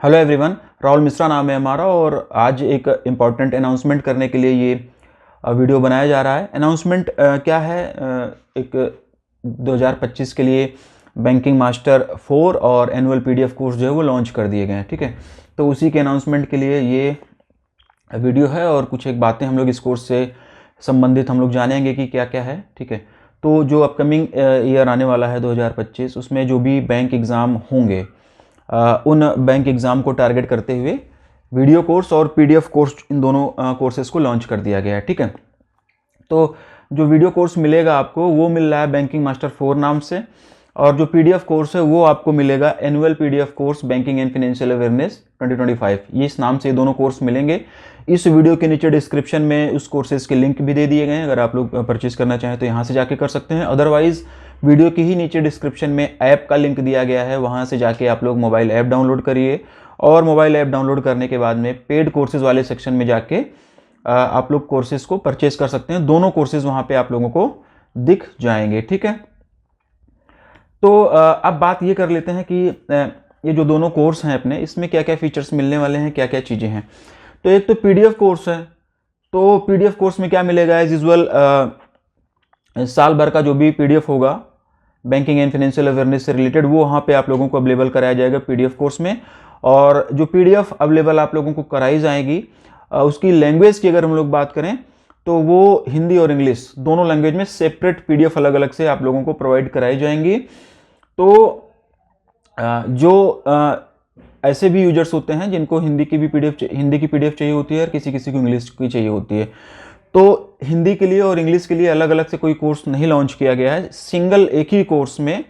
Hello everyone, Rahul Mishra नाम है हमारा और आज एक इम्पॉर्टेंट अनाउंसमेंट करने के लिए ये वीडियो बनाया जा रहा है। अनाउंसमेंट क्या है? एक 2025 के लिए बैंकिंग मास्टर 4 और एनुअल पीडीएफ कोर्स जो है वो लॉन्च कर दिए गए हैं। ठीक है, तो उसी के अनाउंसमेंट के लिए ये वीडियो है और कुछ एक बातें हम लोग इस कोर्स से संबंधित हम लोग जानेंगे कि क्या क्या है। ठीक है, तो जो अपकमिंग ईयर आने वाला है 2025, उसमें जो भी बैंक एग्ज़ाम होंगे उन बैंक एग्ज़ाम को टारगेट करते हुए वीडियो कोर्स और पीडीएफ कोर्स, इन दोनों कोर्सेज़ को लॉन्च कर दिया गया है। ठीक है, तो जो वीडियो कोर्स मिलेगा आपको वो मिल रहा है बैंकिंग मास्टर 4 नाम से, और जो पीडीएफ कोर्स है वो आपको मिलेगा annual PDF course banking and financial awareness 2025। ये इस नाम से दोनों कोर्स मिलेंगे। इस वीडियो के नीचे डिस्क्रिप्शन में उस कोर्सेज़ के लिंक भी दे दिए गए हैं, अगर आप लोग परचेज करना चाहें तो यहाँ से जाके कर सकते हैं। अदरवाइज़ वीडियो के ही नीचे डिस्क्रिप्शन में ऐप का लिंक दिया गया है, वहाँ से जाके आप लोग मोबाइल ऐप डाउनलोड करिए और मोबाइल ऐप डाउनलोड करने के बाद में पेड कोर्सेज़ वाले सेक्शन में जाके आप लोग कोर्सेज़ को परचेज कर सकते हैं। दोनों कोर्सेज़ वहाँ पे आप लोगों को दिख जाएंगे। ठीक है, तो अब बात ये कर लेते हैं कि ये जो दोनों कोर्स हैं अपने, इसमें क्या क्या फीचर्स मिलने वाले हैं, क्या क्या चीज़ें हैं। तो एक तो पीडीएफ कोर्स है, तो पीडीएफ कोर्स में क्या मिलेगा? एज यूजुअल साल भर का जो भी पीडीएफ होगा बैंकिंग एंड फाइनेंशियल अवेयरनेस से रिलेटेड, वो वहाँ पे आप लोगों को अवेलेबल कराया जाएगा पीडीएफ कोर्स में। और जो पीडीएफ अवेलेबल आप लोगों को कराई जाएगी, उसकी लैंग्वेज की अगर हम लोग बात करें तो वो हिंदी और इंग्लिश दोनों लैंग्वेज में सेपरेट पीडीएफ अलग अलग से आप लोगों को प्रोवाइड कराई जाएंगी। तो जो ऐसे भी यूजर्स होते हैं जिनको हिंदी की पीडीएफ चाहिए होती है और किसी किसी को इंग्लिश की चाहिए होती है, तो हिंदी के लिए और इंग्लिश के लिए अलग अलग से कोई कोर्स नहीं लॉन्च किया गया है। सिंगल एक ही कोर्स में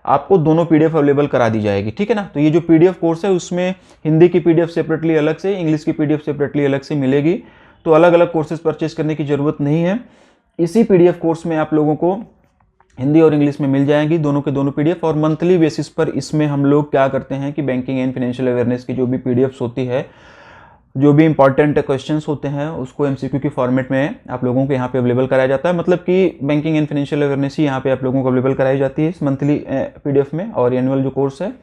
आपको दोनों पीडीएफ अवेलेबल करा दी जाएगी। ठीक है ना, तो ये जो पीडीएफ कोर्स है उसमें हिंदी की पीडीएफ सेपरेटली अलग से, इंग्लिश की पीडीएफ सेपरेटली अलग से मिलेगी। तो अलग अलग कोर्सेज परचेज करने की ज़रूरत नहीं है। इसी पीडीएफ कोर्स में आप लोगों को हिंदी और इंग्लिश में मिल जाएंगी दोनों के दोनों पीडीएफ। और मंथली बेसिस पर इसमें हम लोग क्या करते हैं कि बैंकिंग एंड फाइनेंशियल अवेयरनेस की जो भी पीडीएफ्स होती है, जो भी इंपॉर्टेंट क्वेश्चंस होते हैं, उसको एमसीक्यू की फॉर्मेट में आप लोगों को यहाँ पे अवेलेबल कराया जाता है। मतलब कि बैंकिंग एंड फाइनेंशियल अवेयरनेस ही यहाँ पे आप लोगों को अवेलेबल कराई जाती है इस मंथली पीडीएफ में। और एनुअल जो कोर्स है,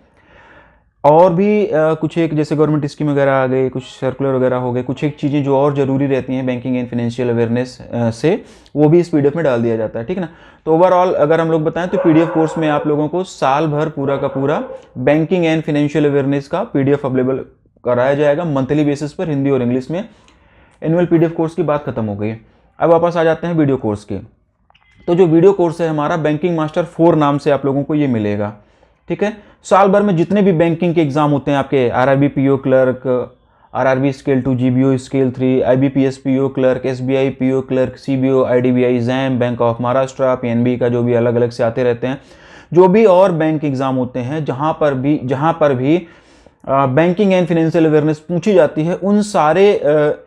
और भी कुछ एक जैसे गवर्नमेंट स्कीम वगैरह आ गई, कुछ सर्कुलर वगैरह हो गए, कुछ एक चीज़ें जो और ज़रूरी रहती हैं बैंकिंग एंड फाइनेंशियल अवेयरनेस से, वो भी इस पीडीएफ में डाल दिया जाता है। ठीक है ना, तो ओवरऑल अगर हम लोग बताएं तो पीडीएफ कोर्स में आप लोगों को साल भर पूरा का पूरा बैंकिंग एंड फाइनेंशियल अवेयरनेस का पीडीएफ अवेलेबल कराया जाएगा मंथली बेसिस पर, हिंदी और इंग्लिश में। एनुअल पीडीएफ कोर्स की बात खत्म हो गई। अब वापस आ जाते हैं वीडियो कोर्स की। तो जो वीडियो कोर्स है हमारा बैंकिंग मास्टर 4 नाम से आप लोगों को ये मिलेगा। ठीक है, साल भर में जितने भी बैंकिंग के एग्जाम होते हैं आपके, RRB PO clerk, RRB scale 2, GBO scale 3, IBPS PO clerk, SBI PO clerk, CBO, IDBI, jam, bank of Maharashtra, PNB का जो भी अलग अलग से आते रहते हैं, जो भी और बैंक एग्जाम होते हैं जहाँ पर भी बैंकिंग एंड फाइनेंशियल अवेयरनेस पूछी जाती है, उन सारे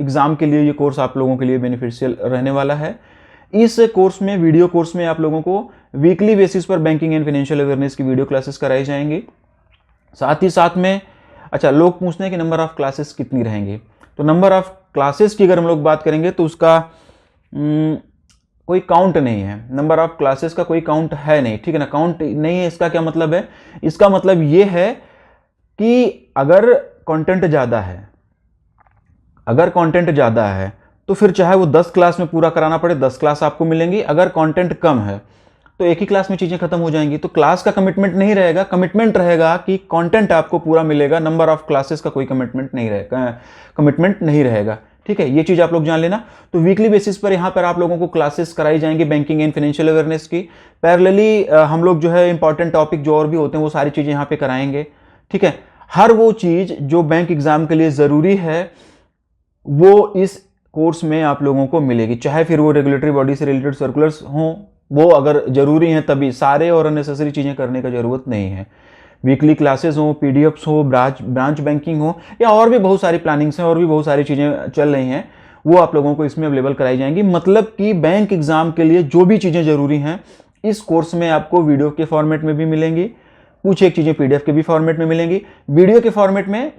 एग्जाम के लिए ये कोर्स आप लोगों के लिए बेनिफिशियल रहने वाला है। इस कोर्स में, वीडियो कोर्स में आप लोगों को वीकली बेसिस पर बैंकिंग एंड फाइनेंशियल अवेयरनेस की वीडियो क्लासेस कराई जाएंगी। साथ ही साथ में, अच्छा, लोग पूछते हैं कि नंबर ऑफ क्लासेस कितनी रहेंगी। तो नंबर ऑफ क्लासेस की अगर हम लोग बात करेंगे तो उसका कोई काउंट नहीं है। नंबर ऑफ क्लासेस का कोई काउंट है नहीं। ठीक है ना, काउंट नहीं है। इसका क्या मतलब है? इसका मतलब ये है कि अगर कंटेंट ज़्यादा है तो फिर चाहे वो 10 क्लास में पूरा कराना पड़े, 10 क्लास आपको मिलेंगी। अगर कंटेंट कम है तो एक ही क्लास में चीज़ें खत्म हो जाएंगी। तो क्लास का कमिटमेंट नहीं रहेगा, कमिटमेंट रहेगा कि कंटेंट आपको पूरा मिलेगा। नंबर ऑफ क्लासेस का कोई कमिटमेंट नहीं रहेगा। ठीक है, ये चीज़ आप लोग जान लेना। तो वीकली बेसिस पर यहाँ पर आप लोगों को क्लासेस कराई जाएंगी बैंकिंग एंड फाइनेंशियल अवेयरनेस की। पैरेलली हम लोग जो है इंपॉर्टेंट टॉपिक जो और भी होते हैं वो सारी चीज़ें यहाँ पे कराएंगे। ठीक है, हर वो चीज़ जो बैंक एग्जाम के लिए ज़रूरी है वो इस कोर्स में आप लोगों को मिलेगी। चाहे फिर वो रेगुलेटरी बॉडी से रिलेटेड सर्कुलर्स हों, वो अगर ज़रूरी हैं तभी, सारे और अननेसेसरी चीज़ें करने का ज़रूरत नहीं है। वीकली क्लासेस हो, पीडीएफ्स हो, ब्रांच बैंकिंग हो, या और भी बहुत सारी प्लानिंग्स हैं और भी बहुत सारी चीज़ें चल रही हैं, वो आप लोगों को इसमें अवेलेबल कराई जाएंगी। मतलब कि बैंक एग्जाम के लिए जो भी चीज़ें ज़रूरी हैं इस कोर्स में आपको वीडियो के फॉर्मेट में भी मिलेंगी, कुछ एक चीज़ें पीडीएफ के भी फॉर्मेट में मिलेंगी। वीडियो के फॉर्मेट में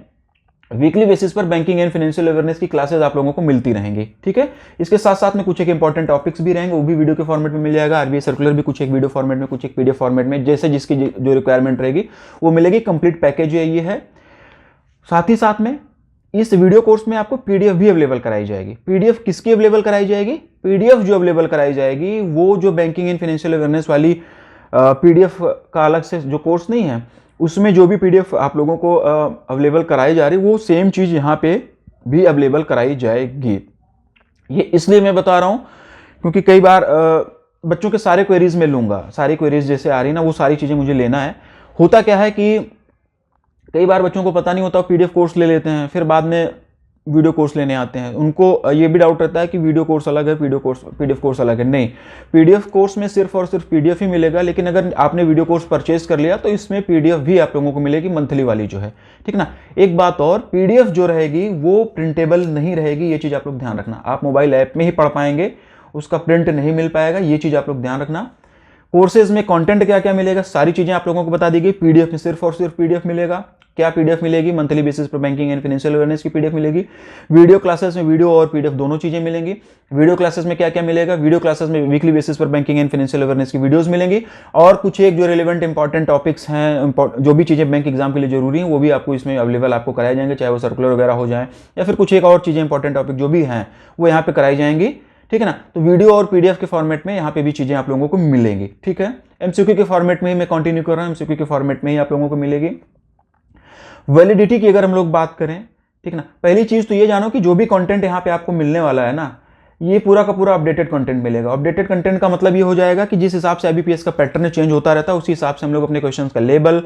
वीकली बेसिस पर बैंकिंग एंड फाइनेंशियल अवेयरनेस की क्लासेस आप लोगों को मिलती रहेंगी। ठीक है, इसके साथ साथ में कुछ एक इंपॉर्टेंट टॉपिक्स भी रहेंगे, वो भी वीडियो के फॉर्मेट में मिल जाएगा। आरबीआई सर्कुलर भी कुछ एक वीडियो फॉर्मेट में, कुछ एक पीडीएफ फॉर्मेट में, जैसे जिसकी जो रिक्वायरमेंट रहेगी वो मिलेगी। कंप्लीट पैकेज ये है। साथ ही साथ में इस वीडियो कोर्स में आपको पीडीएफ भी अवेलेबल कराई जाएगी। पीडीएफ किसकी अवेलेबल कराई जाएगी? पीडीएफ जो अवेलेबल कराई जाएगी वो जो बैंकिंग एंड फाइनेंशियल अवेयरनेस वाली पीडीएफ का अलग से जो कोर्स नहीं है, उसमें जो भी पीडीएफ आप लोगों को अवेलेबल कराई जा रही है वो सेम चीज़ यहाँ पे भी अवेलेबल कराई जाएगी। ये इसलिए मैं बता रहा हूँ क्योंकि कई बार बच्चों के सारे क्वेरीज में लूँगा, सारी क्वेरीज जैसे आ रही ना वो सारी चीज़ें मुझे लेना है। होता क्या है कि कई बार बच्चों को पता नहीं होता, पीडीएफ कोर्स ले लेते हैं, फिर बाद में वीडियो कोर्स लेने आते हैं। उनको ये भी डाउट रहता है कि वीडियो कोर्स अलग है, पीडीएफ कोर्स अलग है। नहीं, पीडीएफ कोर्स में सिर्फ और सिर्फ पीडीएफ ही मिलेगा, लेकिन अगर आपने वीडियो कोर्स परचेज कर लिया तो इसमें पीडीएफ भी आप लोगों को मिलेगी, मंथली वाली जो है, ठीक ना। एक बात और, पीडीएफ जो रहेगी वो प्रिंटेबल नहीं रहेगी, ये चीज़ आप लोग ध्यान रखना। आप मोबाइल ऐप में ही पढ़ पाएंगे, उसका प्रिंट नहीं मिल पाएगा, ये चीज़ आप लोग ध्यान रखना। कोर्सेज में कंटेंट क्या क्या मिलेगा, सारी चीज़ें आप लोगों को बता दी गई। पीडीएफ में सिर्फ और सिर्फ पीडीएफ मिलेगा। क्या पीडीएफ मिलेगी? मंथली बेसिस पर बैंकिंग एंड फाइनेंशियल अवेयरनेस की पीडीएफ मिलेगी। वीडियो क्लासेस में वीडियो और पीडीएफ दोनों चीजें मिलेंगी। वीडियो क्लासेस में क्या क्या मिलेगा? वीडियो क्लासेस में वीकली बेसिस पर बैंकिंग एंड फाइनेंशियल अवेयरनेस की वीडियोस मिलेंगी, और कुछ एक जो रिलेवेंट इंपॉर्टेंट टॉपिक्स हैं, जो भी चीजें बैंक एग्जाम के लिए जरूरी हैं वो भी आपको इसमें अवेलेबल आपको कराए जाएंगे, चाहे वो सर्कुलर वगैरह हो जाए या फिर कुछ एक और चीजें इंपॉर्टेंट टॉपिक जो भी हैं वो यहाँ पे कराई जाएंगी, ठीक है ना। तो वीडियो और पीडीएफ के फॉर्मेट में यहाँ पे भी चीजें आप लोगों को मिलेंगी, ठीक है। एमसीक्यू के फॉर्मेट में ही मैं कंटिन्यू कर रहा हूँ, एमसीक्यू के फॉर्मेट में ही आप लोगों को मिलेगी। वैलिडिटी की अगर हम लोग बात करें, ठीक ना, पहली चीज तो ये जानो कि जो भी कंटेंट यहाँ पे आपको मिलने वाला है ना, ये पूरा का पूरा अपडेटेड कंटेंट मिलेगा। अपडेटेड कंटेंट का मतलब ये हो जाएगा कि जिस हिसाब से आईबीपीएस का पैटर्न चेंज होता रहता है उसी हिसाब से हम लोग अपने क्वेश्चंस का लेबल,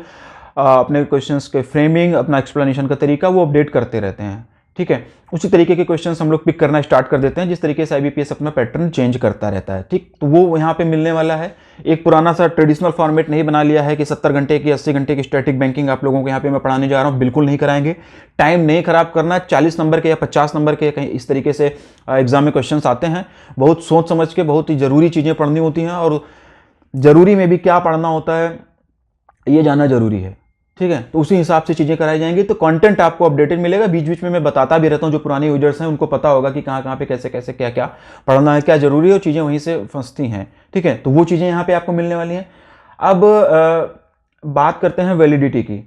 अपने क्वेश्चंस के फ्रेमिंग, अपना एक्सप्लेनेशन का तरीका वो अपडेट करते रहते हैं, ठीक है। उसी तरीके के क्वेश्चंस हम लोग पिक करना स्टार्ट कर देते हैं जिस तरीके से आईबीपीएस अपना पैटर्न चेंज करता रहता है, ठीक। तो वो यहाँ पे मिलने वाला है। एक पुराना सा ट्रेडिशनल फॉर्मेट नहीं बना लिया है कि 70 घंटे की 80 घंटे की स्टैटिक बैंकिंग आप लोगों को यहाँ पे मैं पढ़ाने जा रहा हूँ, बिल्कुल नहीं कराएंगे। टाइम नहीं खराब करना। 40 नंबर के या 50 नंबर के कहीं इस तरीके से एग्जाम में क्वेश्चन आते हैं। बहुत सोच समझ के बहुत ही जरूरी चीज़ें पढ़नी होती हैं, और जरूरी में भी क्या पढ़ना होता है ये जानना जरूरी है, ठीक है। तो उसी हिसाब से चीज़ें कराई जाएंगी। तो कंटेंट आपको अपडेटेड मिलेगा। बीच बीच में मैं बताता भी रहता हूँ, जो पुराने यूजर्स हैं उनको पता होगा कि कहाँ कहाँ पे कैसे कैसे क्या क्या पढ़ना है, क्या जरूरी है, और चीज़ें वहीं से फंसती हैं, ठीक है। तो वो चीज़ें यहाँ पे आपको मिलने वाली हैं। अब बात करते हैं वैलिडिटी की।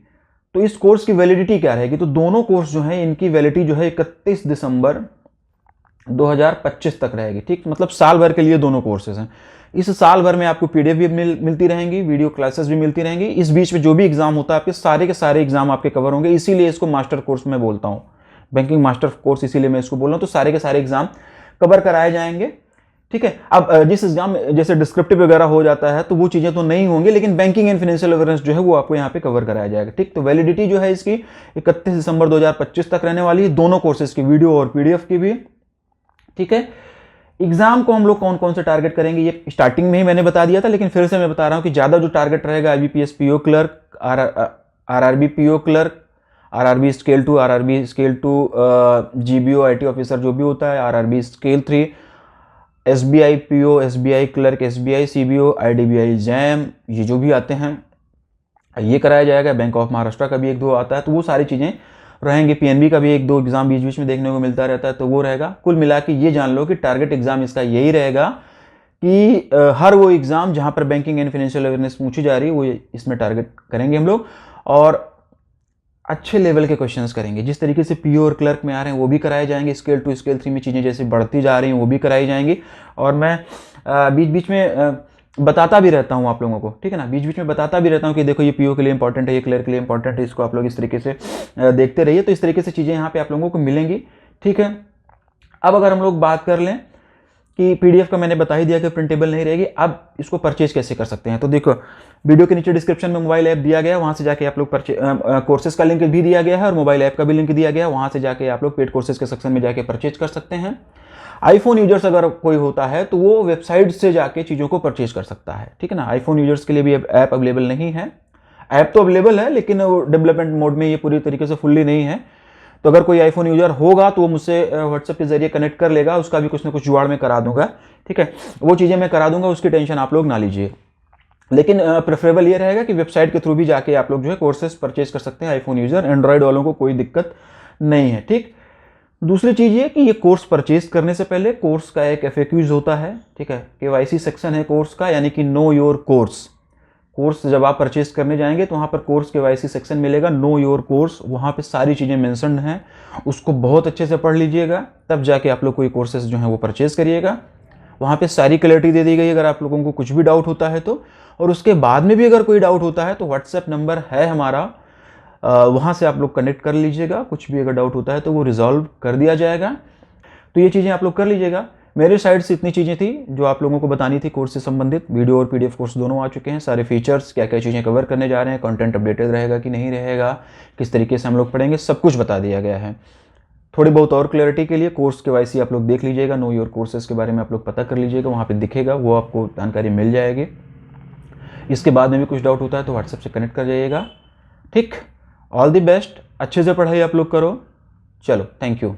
तो इस कोर्स की वैलिडिटी क्या रहेगी? तो दोनों कोर्स जो है इनकी वैलिडिटी जो है 31 दिसंबर 2025 तक रहेगी, ठीक। मतलब साल भर के लिए दोनों कोर्सेज हैं। इस साल भर में आपको पीडीएफ भी मिलती रहेंगी, वीडियो क्लासेस भी मिलती रहेंगी। इस बीच में जो भी एग्जाम होता है आपके सारे के सारे एग्जाम आपके कवर होंगे, इसीलिए इसको मास्टर कोर्स में बोलता हूँ, बैंकिंग मास्टर कोर्स, इसीलिए मैं इसको बोल रहा हूँ। तो सारे के सारे एग्जाम कवर कराए जाएंगे, ठीक है। अब जिस एग्जाम जैसे डिस्क्रिप्टिव वगैरह हो जाता है तो वो चीज़ें तो नहीं होंगी, लेकिन बैंकिंग एंड फाइनेंशियल अवेयरनेस जो है वो आपको यहाँ पे कवर कराया जाएगा, ठीक। तो वैलिडिटी जो है इसकी 31 दिसंबर 2025 तक रहने वाली है, दोनों कोर्सेज की, वीडियो और पीडीएफ की भी, ठीक है। एग्जाम को हम लोग कौन कौन से टारगेट करेंगे ये स्टार्टिंग में ही मैंने बता दिया था, लेकिन फिर से मैं बता रहा हूं कि ज्यादा जो टारगेट रहेगा IBPS PO clerk, RRB PO clerk, RRB scale 2, RRB scale 2, GBO IT officer जो भी होता है, RRB scale 3, SBI PO, SBI clerk, SBI CBO, IDBI jam, ये जो भी आते हैं ये कराया जाएगा। बैंक ऑफ महाराष्ट्र का भी 1-2 आता है, तो वो सारी चीजें रहेंगे। पीएनबी का भी 1-2 एग्जाम बीच बीच में देखने को मिलता रहता है, तो वो रहेगा। कुल मिला के ये जान लो कि टारगेट एग्जाम इसका यही रहेगा कि हर वो एग्जाम जहां पर बैंकिंग एंड फाइनेंशियल अवेयरनेस पूछी जा रही है वो इसमें टारगेट करेंगे हम लोग, और अच्छे लेवल के क्वेश्चंस करेंगे। जिस तरीके से पीओ और क्लर्क में आ रहे हैं वो भी कराए जाएंगे, स्केल 2 स्केल 3 में चीज़ें जैसे बढ़ती जा रही हैं वो भी कराई जाएंगी। और मैं बीच बीच में बताता भी रहता हूँ आप लोगों को, ठीक है ना, बीच बीच में बताता भी रहता हूँ कि देखो ये पीओ के लिए इंपॉर्टेंट है, ये क्लर्क के लिए इंपॉर्टेंट है, इसको आप लोग इस तरीके से देखते रहिए। तो इस तरीके से चीज़ें यहाँ पे आप लोगों को मिलेंगी, ठीक है। अब अगर हम लोग बात कर लें कि पीडीएफ का मैंने बता ही दिया कि प्रिंटेबल नहीं रहेगी, अब इसको परचेज कैसे कर सकते हैं। तो देखो वीडियो के नीचे डिस्क्रिप्शन में मोबाइल ऐप दिया गया है, वहाँ से जाके आप लोग कोर्सेज का लिंक भी दिया गया है और मोबाइल ऐप का भी लिंक दिया गया है, वहाँ से जाके आप लोग पेड कोर्सेज के सेक्शन में जाके परचेज कर सकते हैं। आईफोन यूजर्स अगर कोई होता है तो वो वेबसाइट से जाके चीज़ों को परचेज कर सकता है, ठीक है ना। आईफोन यूजर्स के लिए भी ऐप अवेलेबल नहीं है, ऐप तो अवेलेबल है लेकिन वो डेवलपमेंट मोड में ये पूरी तरीके से फुल्ली नहीं है। तो अगर कोई आईफोन यूजर होगा तो वो मुझसे व्हाट्सएप के जरिए कनेक्ट कर लेगा, उसका भी कुछ ना कुछ जुगाड़ में करा दूंगा, ठीक है। वो चीज़ें मैं करा दूंगा, उसकी टेंशन आप लोग ना लीजिए। लेकिन प्रेफरेबल ये रहेगा कि वेबसाइट के थ्रू भी जाके आप लोग जो है कोर्सेज परचेज कर सकते हैं आईफोन यूजर, एंड्रॉयड वालों को कोई दिक्कत नहीं है, ठीक। दूसरी चीज़ ये कि ये कोर्स परचेज करने से पहले कोर्स का एक FAQs होता है, ठीक है, KYC सेक्शन है कोर्स का, यानी कि नो योर कोर्स, कोर्स जब आप परचेज करने जाएंगे तो वहाँ पर कोर्स KYC सेक्शन मिलेगा, नो योर कोर्स, वहाँ पे सारी चीज़ें मेंशन्ड हैं, उसको बहुत अच्छे से पढ़ लीजिएगा, तब जाके आप लोग कोई कोर्सेज जो हैं वो परचेज़ करिएगा। वहाँ पे सारी क्लैरिटी दे दी गई अगर आप लोगों को कुछ भी डाउट होता है तो। और उसके बाद में भी अगर कोई डाउट होता है तो व्हाट्सएप नंबर है हमारा, वहाँ से आप लोग कनेक्ट कर लीजिएगा, कुछ भी अगर डाउट होता है तो वो रिजॉल्व कर दिया जाएगा। तो ये चीज़ें आप लोग कर लीजिएगा। मेरे साइड से इतनी चीज़ें थी जो आप लोगों को बतानी थी कोर्स से संबंधित। वीडियो और PDF कोर्स दोनों आ चुके हैं, सारे फीचर्स, क्या क्या चीज़ें कवर करने जा रहे हैं, कंटेंट अपडेटेड रहेगा कि नहीं रहेगा, किस तरीके से हम लोग पढ़ेंगे, सब कुछ बता दिया गया है। थोड़ी बहुत और क्लैरिटी के लिए कोर्स KYC आप लोग देख लीजिएगा, नो योर कोर्सेज के बारे में आप लोग पता कर लीजिएगा, वहाँ पर दिखेगा, वो आपको जानकारी मिल जाएगी। इसके बाद में भी कुछ डाउट होता है तो व्हाट्सएप से कनेक्ट कर जाइएगा। ठीक, ऑल द बेस्ट, अच्छे से पढ़ाई आप लोग करो। चलो, थैंक यू।